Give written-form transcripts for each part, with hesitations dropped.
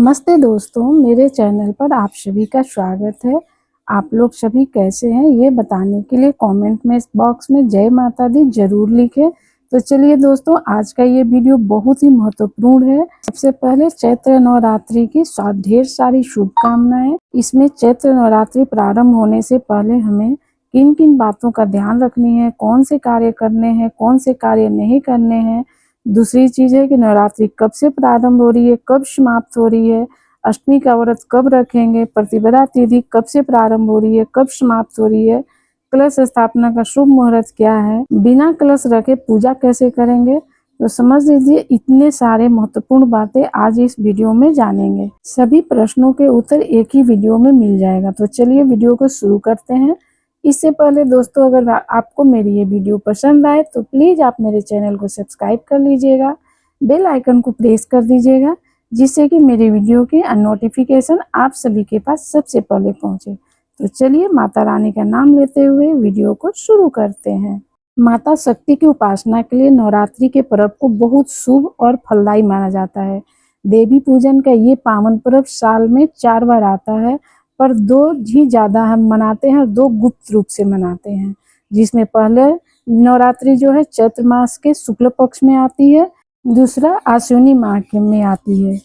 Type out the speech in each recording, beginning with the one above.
नमस्ते दोस्तों, मेरे चैनल पर आप सभी का स्वागत है। आप लोग सभी कैसे हैं ये बताने के लिए कमेंट में बॉक्स में जय माता दी जरूर लिखें। तो चलिए दोस्तों, आज का ये वीडियो बहुत ही महत्वपूर्ण है। सबसे पहले चैत्र नवरात्रि की ढेर सारी शुभकामनाएं। इसमें चैत्र नवरात्रि प्रारंभ होने से पहले हमें किन किन बातों का ध्यान रखनी है, कौन से कार्य करने हैं, कौन से कार्य नहीं करने हैं। दूसरी चीज है कि नवरात्रि कब से प्रारंभ हो रही है, कब समाप्त हो रही है, अष्टमी का व्रत कब रखेंगे, प्रतिपदा तिथि कब से प्रारंभ हो रही है, कब समाप्त हो रही है, कलश स्थापना का शुभ मुहूर्त क्या है, बिना कलश रखे पूजा कैसे करेंगे। तो समझ लीजिए, इतने सारे महत्वपूर्ण बातें आज इस वीडियो में जानेंगे। सभी प्रश्नों के उत्तर एक ही वीडियो में मिल जाएगा। तो चलिए वीडियो को शुरू करते हैं। इससे पहले दोस्तों, अगर आपको मेरी ये वीडियो पसंद आए तो प्लीज आप मेरे चैनल को सब्सक्राइब कर लीजिएगा, बेल आइकन को प्रेस कर दीजिएगा, जिससे कि मेरे वीडियो की नोटिफिकेशन आप सभी के पास सबसे पहले पहुंचे। तो चलिए माता रानी का नाम लेते हुए वीडियो को शुरू करते हैं। माता शक्ति की उपासना के लिए नवरात्रि के पर्व को बहुत शुभ और फलदायी माना जाता है। देवी पूजन का ये पावन पर्व साल में 4 बार आता है, पर 2 ही ज्यादा हम मनाते हैं और 2 गुप्त रूप से मनाते हैं। जिसमें पहले नवरात्रि जो है चैत्र मास के शुक्ल पक्ष में आती है, दूसरा आश्विनी माह के में आती है।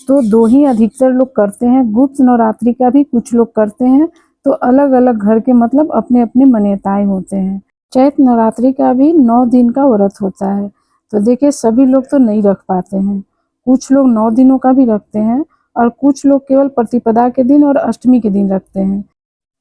तो 2 ही अधिकतर लोग करते हैं। गुप्त नवरात्रि का भी कुछ लोग करते हैं। तो अलग अलग घर के मतलब अपने अपने मान्यताएं होते हैं। चैत्र नवरात्रि का भी 9 दिन का व्रत होता है। तो देखिए, सभी लोग तो नहीं रख पाते हैं। कुछ लोग 9 दिनों का भी रखते हैं और कुछ लोग केवल प्रतिपदा के दिन और अष्टमी के दिन रखते हैं।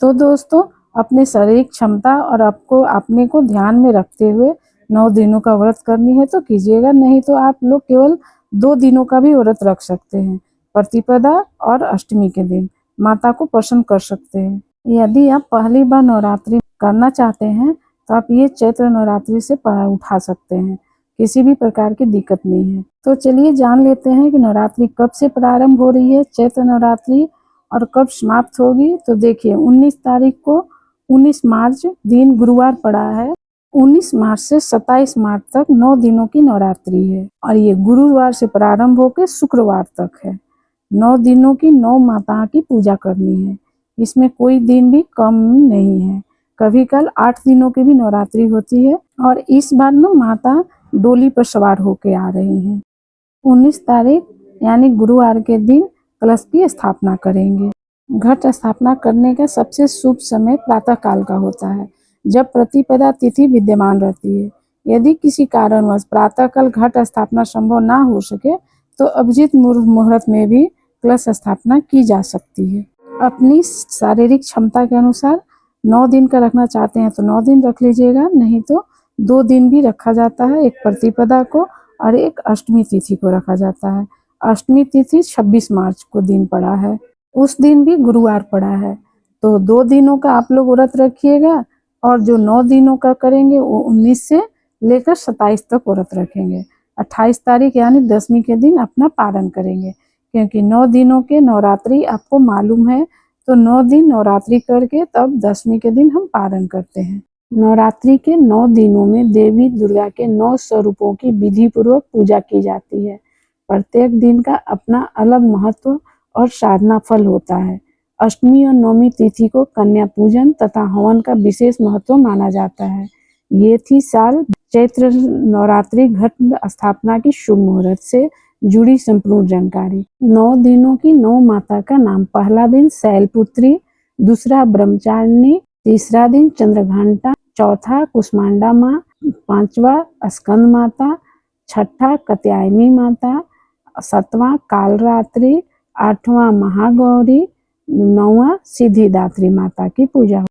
तो दोस्तों, अपने शारीरिक क्षमता और आपको अपने को ध्यान में रखते हुए 9 दिनों का व्रत करनी है तो कीजिएगा, नहीं तो आप लोग केवल 2 दिनों का भी व्रत रख सकते हैं, प्रतिपदा और अष्टमी के दिन। माता को प्रसन्न कर सकते हैं। यदि आप पहली बार नवरात्रि करना चाहते हैं तो आप ये चैत्र नवरात्रि से उठा सकते हैं, किसी भी प्रकार की दिक्कत नहीं है। तो चलिए जान लेते हैं कि नवरात्रि कब से प्रारंभ हो रही है, चैत्र नवरात्रि, और कब समाप्त होगी। तो देखिए, 19 तारीख को 19 मार्च दिन गुरुवार पड़ा है। 19 मार्च से 27 मार्च तक 9 दिनों की नवरात्रि है और ये गुरुवार से प्रारंभ होकर शुक्रवार तक है। 9 दिनों की 9 माता की पूजा करनी है। इसमें कोई दिन भी कम नहीं है। कभी कल 8 दिनों की भी नवरात्रि होती है और इस बार ना माता डोली पर सवार होके आ रही हैं। 19 तारीख यानी गुरुवार के दिन कलश की स्थापना करेंगे। घट स्थापना करने का सबसे शुभ समय प्रातः काल का होता है, जब प्रतिपदा तिथि विद्यमान रहती है। यदि किसी कारणवश प्रातः काल घट स्थापना संभव ना हो सके तो अभिजीत मुहूर्त में भी कलश स्थापना की जा सकती है। अपनी शारीरिक क्षमता के अनुसार 9 दिन का रखना चाहते हैं तो 9 दिन रख लीजिएगा, नहीं तो 2 दिन भी रखा जाता है, एक प्रतिपदा को और एक अष्टमी तिथि को रखा जाता है। अष्टमी तिथि 26 मार्च को दिन पड़ा है, उस दिन भी गुरुवार पड़ा है। तो 2 दिनों का आप लोग व्रत रखिएगा और जो 9 दिनों का करेंगे वो 19 से लेकर 27 तक व्रत रखेंगे। 28 तारीख यानी 10वीं के दिन अपना पारण करेंगे, क्योंकि 9 दिनों के नवरात्रि आपको मालूम है। तो 9 दिन नवरात्रि करके तब 10वीं के दिन हम पारण करते हैं। नवरात्रि के 9 दिनों में देवी दुर्गा के 9 स्वरूपों की विधि पूर्वक पूजा की जाती है। प्रत्येक दिन का अपना अलग महत्व और साधना फल होता है। अष्टमी और नवमी तिथि को कन्या पूजन तथा हवन का विशेष महत्व माना जाता है। ये थी साल चैत्र नवरात्रि घट स्थापना की शुभ मुहूर्त से जुड़ी संपूर्ण जानकारी। 9 दिनों की 9 माता का नाम: पहला दिन शैलपुत्री, दूसरा ब्रह्मचारिणी, तीसरा दिन चंद्रघंटा, चौथा कुष्मांडा माँ, 5वां स्कंद माता, 6ठा कात्यायनी माता, 7वां कालरात्रि, 8वां महागौरी, 9वां सिद्धिदात्री माता की पूजा।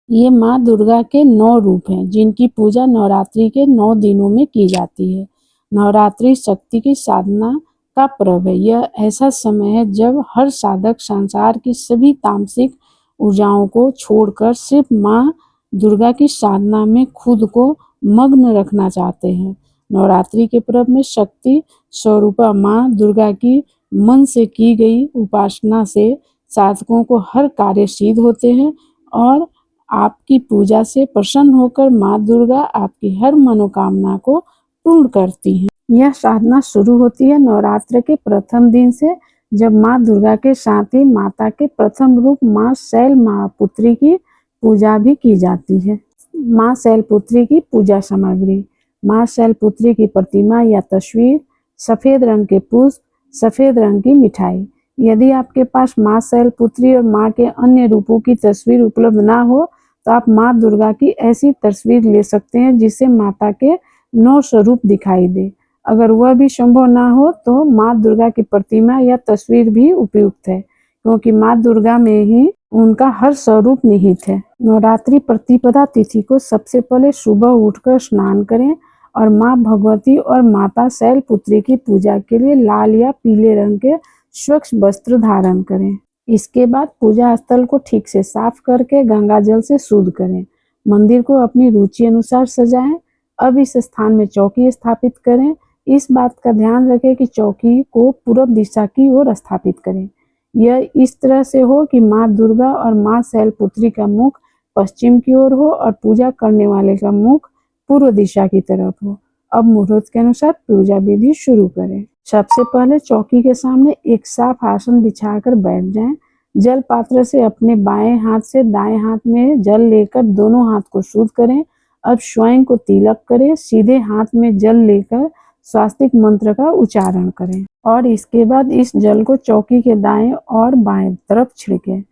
ये माँ दुर्गा के 9 रूप हैं, जिनकी पूजा नवरात्रि के 9 दिनों में की जाती है। नवरात्रि शक्ति की साधना का पर्व है। यह ऐसा समय है जब हर साधक संसार की सभी तामसिक ऊर्जाओं को छोड़कर सिर्फ माँ दुर्गा की साधना में खुद को मग्न रखना चाहते हैं। नवरात्रि के पर्व में शक्ति स्वरूपा माँ दुर्गा की मन से की गई उपासना से साधकों को हर कार्य सिद्ध होते हैं और आपकी पूजा से प्रसन्न होकर माँ दुर्गा आपकी हर मनोकामना को पूर्ण करती हैं। यह साधना शुरू होती है नवरात्र के प्रथम दिन से जब माँ दुर्गा के साथ ही माता के प्रथम रूप माँ शैलपुत्री की पूजा भी की जाती है। माँ शैलपुत्री की पूजा सामग्री: माँ शैलपुत्री की प्रतिमा या तस्वीर, सफेद रंग के पुष्प, सफेद रंग की मिठाई। यदि आपके पास माँ शैलपुत्री और माँ के अन्य रूपों की तस्वीर उपलब्ध ना हो तो आप माँ दुर्गा की ऐसी तस्वीर ले सकते हैं जिससे माता के 9 स्वरूप दिखाई दे। अगर वह भी संभव ना हो तो माँ दुर्गा की प्रतिमा या तस्वीर भी उपयुक्त है, क्योंकि माँ दुर्गा में ही उनका हर स्वरूप निहित है। नवरात्रि प्रतिपदा तिथि को सबसे पहले सुबह उठकर स्नान करें और माँ भगवती और माता शैलपुत्री की पूजा के लिए लाल या पीले रंग के स्वच्छ वस्त्र धारण करें। इसके बाद पूजा स्थल को ठीक से साफ करके गंगा जल से शुद्ध करें। मंदिर को अपनी रुचि अनुसार सजाएं। अब इस स्थान में चौकी स्थापित करें। इस बात का ध्यान रखें कि चौकी को पूर्व दिशा की ओर स्थापित करें। यह इस तरह से हो कि माँ दुर्गा और माँ शैलपुत्री का मुख पश्चिम की ओर हो और पूजा करने वाले का मुख पूर्व दिशा की तरफ हो। अब मुहूर्त के अनुसार पूजा विधि शुरू करें। सबसे पहले चौकी के सामने एक साफ आसन बिछाकर बैठ जाएं। जल पात्र से अपने बाएं हाथ से दाएं हाथ में जल लेकर दोनों हाथ को शुद्ध करें। अब स्वयं को तिलक करें। सीधे हाथ में जल लेकर स्वास्तिक मंत्र का उच्चारण करें और इसके बाद इस जल को चौकी के दाएं और बाएं तरफ छिड़कें।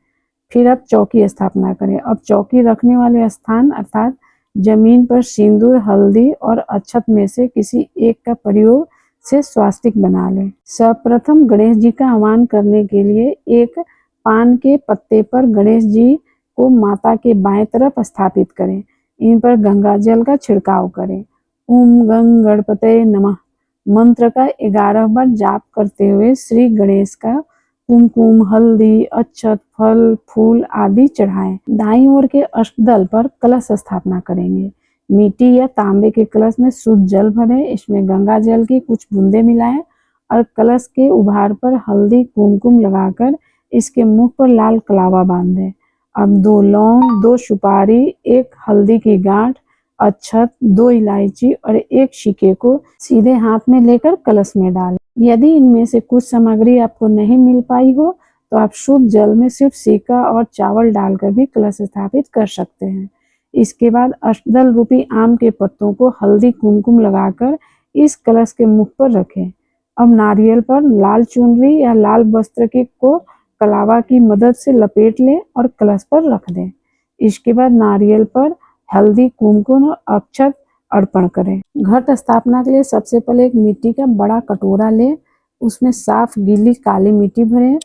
फिर अब चौकी स्थापना करें। अब चौकी रखने वाले स्थान अर्थात जमीन पर सिंदूर, हल्दी और अक्षत में से किसी एक का प्रयोग से स्वास्तिक बना लें। सर्वप्रथम गणेश जी का आह्वान करने के लिए एक पान के पत्ते पर गणेश जी को माता के बाएं तरफ स्थापित करें। इन पर गंगा जल का छिड़काव करें। ओम गंग गणपतये नमः मंत्र का 11 बार जाप करते हुए श्री गणेश का कुमकुम, हल्दी, अक्षत, फल, फूल आदि चढ़ाएं। दाईं ओर के अष्टदल पर कलश स्थापना करेंगे। मिट्टी या तांबे के कलश में शुद्ध जल भरें। इसमें गंगा जल की कुछ बूंदें मिलाएं और कलश के उभार पर हल्दी कुमकुम लगाकर इसके मुख पर लाल कलावा बांध दें। अब 2 लौंग, 2 सुपारी, 1 हल्दी की गांठ, अक्षत, 2 इलायची और 1 सिक्के को सीधे हाथ में लेकर कलश में डालें। यदि इनमें से कुछ सामग्री आपको नहीं मिल पाई हो तो आप शुद्ध जल में सिर्फ सिक्का और चावल डालकर भी कलश स्थापित कर सकते हैं। इसके बाद अष्टदल रूपी आम के पत्तों को हल्दी कुमकुम लगाकर इस कलश के मुख पर रखें। अब नारियल पर लाल चुनरी या लाल वस्त्र को कलावा की मदद से लपेट लें और कलश पर रख दें। इसके बाद नारियल पर हल्दी कुमकुम और अक्षत अर्पण करें। घट स्थापना के लिए सबसे पहले एक मिट्टी का बड़ा कटोरा लें। उसमें साफ गीली काली मिट्टी भरें।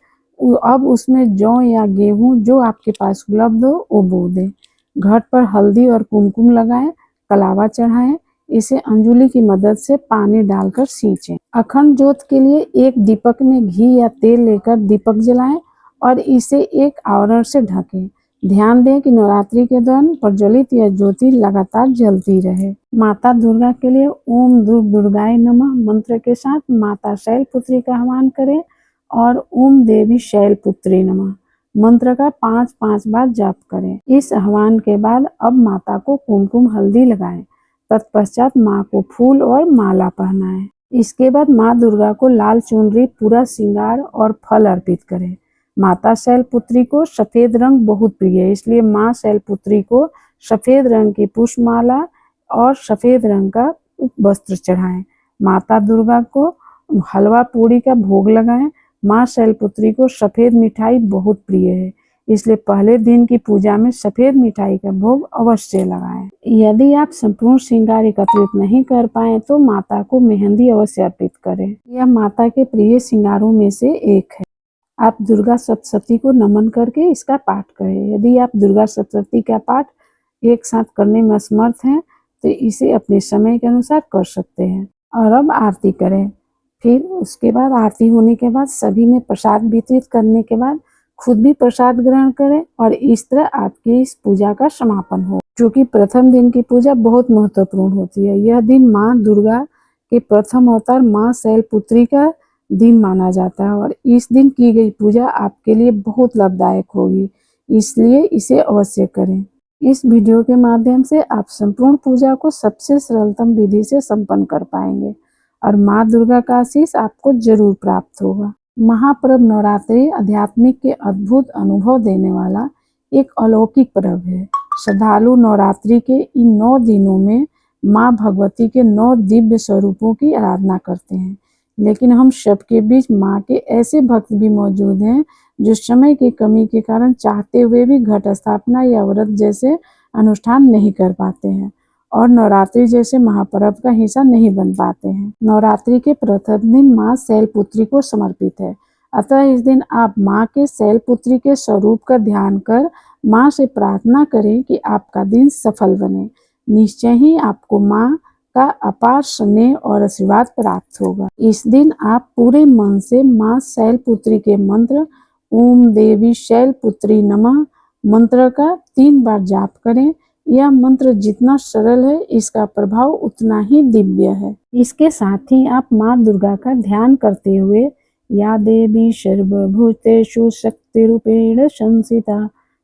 अब उसमें जौ या गेहूं जो आपके पास उपलब्ध हो वो बो दें। घट पर हल्दी और कुमकुम लगाएं, कलावा चढ़ाएं। इसे अंजुली की मदद से पानी डालकर सींचें। अखंड ज्योत के लिए एक दीपक में घी या तेल लेकर दीपक जलाएं और इसे एक आवरण से ढकें। ध्यान दें कि नवरात्रि के दौरान प्रज्वलित यह ज्योति लगातार जलती रहे। माता दुर्गा के लिए ओम दुर्गाय नमः मंत्र के साथ माता शैलपुत्री का आह्वान करें और ओम देवी शैलपुत्री नमः मंत्र का 5-5 बार जाप करें। इस आह्वान के बाद अब माता को कुमकुम हल्दी लगाएं। तत्पश्चात माँ को फूल और माला पहनाएं। इसके बाद माँ दुर्गा को लाल चुनरी, पूरा श्रृंगार और फल अर्पित करें। माता शैलपुत्री को सफेद रंग बहुत प्रिय है, इसलिए माँ शैलपुत्री को सफेद रंग की पुष्पमाला और सफेद रंग का वस्त्र चढ़ाएं। माता दुर्गा को हलवा पूड़ी का भोग लगाएं। माँ शैलपुत्री को सफेद मिठाई बहुत प्रिय है, इसलिए पहले दिन की पूजा में सफेद मिठाई का भोग अवश्य लगाएं। यदि आप संपूर्ण श्रृंगार एकत्रित नहीं कर पाए तो माता को मेहंदी अवश्य अर्पित करें। यह माता के प्रिय श्रृंगारों में से एक है। आप दुर्गा सप्तशती को नमन करके इसका पाठ करें। यदि आप दुर्गा सप्तशती का पाठ एक साथ करने में असमर्थ हैं तो इसे अपने समय के अनुसार कर सकते हैं। और अब आरती करें। फिर उसके बाद आरती होने के बाद सभी में प्रसाद वितरित करने के बाद खुद भी प्रसाद ग्रहण करें और इस तरह आपकी इस पूजा का समापन हो। क्योंकि प्रथम दिन की पूजा बहुत महत्वपूर्ण होती है। यह दिन माँ दुर्गा के प्रथम अवतार माँ शैलपुत्री का दिन माना जाता है और इस दिन की गई पूजा आपके लिए बहुत लाभदायक होगी, इसलिए इसे अवश्य करें। इस वीडियो के माध्यम से आप संपूर्ण पूजा को सबसे सरलतम विधि से संपन्न कर पाएंगे और माँ दुर्गा का आशीष आपको जरूर प्राप्त होगा। महापर्व नवरात्रि आध्यात्मिक के अद्भुत अनुभव देने वाला एक अलौकिक पर्व है। श्रद्धालु नवरात्रि के इन 9 दिनों में माँ भगवती के 9 दिव्य स्वरूपों की आराधना करते हैं, लेकिन हम सबके बीच माँ के ऐसे भक्त भी मौजूद हैं जो समय की कमी के कारण चाहते हुए भी घट स्थापना या व्रत जैसे अनुष्ठान नहीं कर पाते हैं और नवरात्रि जैसे महापर्व का हिस्सा नहीं बन पाते हैं। नवरात्रि के प्रथम दिन माँ शैलपुत्री को समर्पित है, अतः इस दिन आप माँ के शैलपुत्री के स्वरूप का ध्यान कर माँ से प्रार्थना करें कि आपका दिन सफल बने। निश्चय ही आपको माँ का अपार स्नेह और आशीर्वाद प्राप्त होगा। इस दिन आप पूरे मन से माँ शैलपुत्री के मंत्र ओम देवी शैलपुत्री नमः मंत्र का 3 बार जाप करें। यह मंत्र जितना सरल है, इसका प्रभाव उतना ही दिव्य है। इसके साथ ही आप माँ दुर्गा का ध्यान करते हुए या देवी सर्वभूतेषु शक्तिरूपेण संस्थिता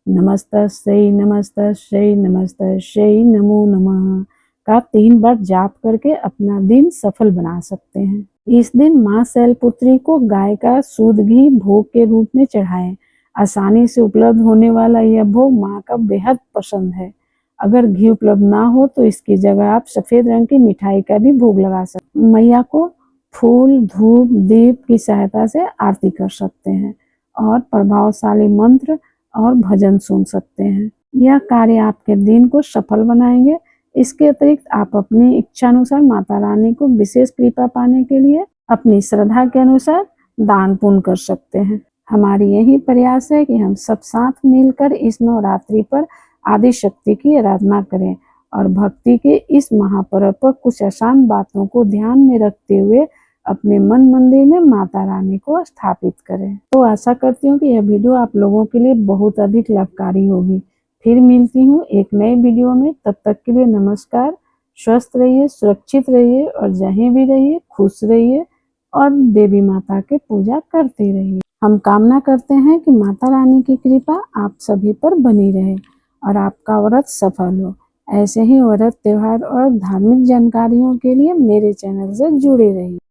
नमस्तस्यै नमस्तस्यै नमस्तस्यै नमो नमः का 3 बार जाप करके अपना दिन सफल बना सकते हैं। इस दिन माँ शैलपुत्री को गाय का शुद्ध घी भोग के रूप में चढ़ाएं। आसानी से उपलब्ध होने वाला यह भोग माँ का बेहद पसंद है। अगर घी उपलब्ध ना हो तो इसकी जगह आप सफेद रंग की मिठाई का भी भोग लगा सकते हैं। मैया को फूल, धूप, दीप की सहायता से आरती कर सकते हैं और प्रभावशाली मंत्र और भजन सुन सकते हैं। यह कार्य आपके दिन को सफल बनाएंगे। इसके अतिरिक्त आप अपनी इच्छा अनुसार माता रानी को विशेष कृपा पाने के लिए अपनी श्रद्धा के अनुसार दान पुण्य कर सकते हैं। हमारी यही प्रयास है कि हम सब साथ मिलकर इस नवरात्रि पर आदि शक्ति की आराधना करें और भक्ति के इस महापर्व पर कुछ आसान बातों को ध्यान में रखते हुए अपने मन मंदिर में माता रानी को स्थापित करें। तो आशा करती हूँ कि यह वीडियो आप लोगों के लिए बहुत अधिक लाभकारी होगी। फिर मिलती हूँ एक नए वीडियो में, तब तक के लिए नमस्कार। स्वस्थ रहिए, सुरक्षित रहिए और जहीं भी रहिए खुश रहिए और देवी माता की पूजा करते रहिए। हम कामना करते हैं कि माता रानी की कृपा आप सभी पर बनी रहे और आपका व्रत सफल हो। ऐसे ही व्रत, त्योहार और धार्मिक जानकारियों के लिए मेरे चैनल से जुड़े रहिए।